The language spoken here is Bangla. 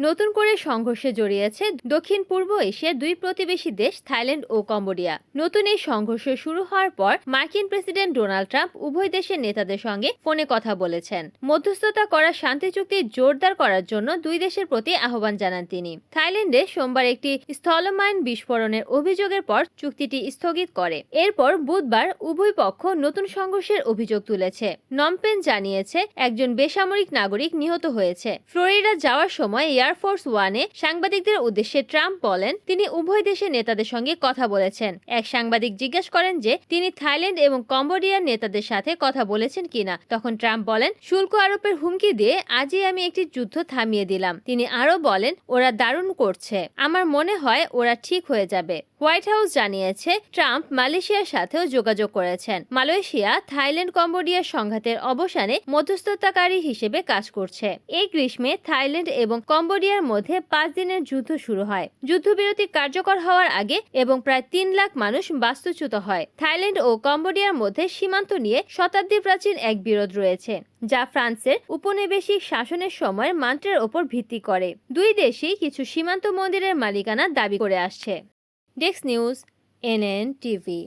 নতুন করে সংঘর্ষে জড়িয়েছে দক্ষিণ পূর্ব এশিয়ার দুই প্রতিবেশী দেশ থাইল্যান্ড ও কম্বোডিয়া। নতুন এই সংঘর্ষ শুরু হওয়ার পর মার্কিন প্রেসিডেন্ট ডোনাল্ড ট্রাম্প উভয় দেশের নেতাদের সঙ্গে ফোনে কথা বলেছেন। মধ্যস্থতা করা শান্তি চুক্তি জোরদার করার জন্য দুই দেশের প্রতি আহ্বান জানান তিনি। থাইল্যান্ডে সোমবার একটি স্থলমাইন বিস্ফোরণের অভিযোগের পর চুক্তিটি স্থগিত করে। এরপর বুধবার উভয় পক্ষ নতুন সংঘর্ষের অভিযোগ তুলেছে। নমপেন জানিয়েছে একজন বেসামরিক নাগরিক নিহত হয়েছে। ফ্লোরিডা যাওয়ার সময় এয়ারফোর্স ওয়ানে সাংবাদিকদের উদ্দেশ্যে ট্রাম্প বলেন তিনি উভয় দেশের নেতাদের সঙ্গে কথা বলেছেন। এক সাংবাদিক জিজ্ঞেস করেন যে তিনি থাইল্যান্ড এবং কম্বোডিয়ার নেতাদের সাথে কথা বলেছেন কিনা। তখন ট্রাম্প বলেন শুল্ক আরোপের হুমকি দিয়ে আজই আমি একটি যুদ্ধ থামিয়ে দিলাম। তিনি আরো বলেন ওরা দারুণ করছে, আমার মনে হয় ওরা ঠিক হয়ে যাবে। হোয়াইট হাউস জানিয়েছে ট্রাম্প মালয়েশিয়ার সাথেও যোগাযোগ করেছেন। মালয়েশিয়া থাইল্যান্ড কম্বোডিয়ার সংঘাতের অবসানে মধ্যস্থতাকারী হিসেবে কাজ করছে। এই গ্রীষ্মে থাইল্যান্ড এবং কম্বোডিয়ার মধ্যে 5 দিনের যুদ্ধ শুরু হয়। যুদ্ধবিরতি কার্যকর হওয়ার আগে এবং প্রায় 3 লাখ মানুষ বাস্তুচ্যুত হয়। থাইল্যান্ড ও কম্বোডিয়ার মধ্যে সীমান্ত নিয়ে শতাব্দী প্রাচীন এক বিরোধ রয়েছে, যা ফ্রান্সের উপনিবেশিক শাসনের সময়ের মান্ত্রের ওপর ভিত্তি করে। দুই দেশই কিছু সীমান্ত মন্দিরের মালিকানা দাবি করে আসছে। Desk news, NN TV.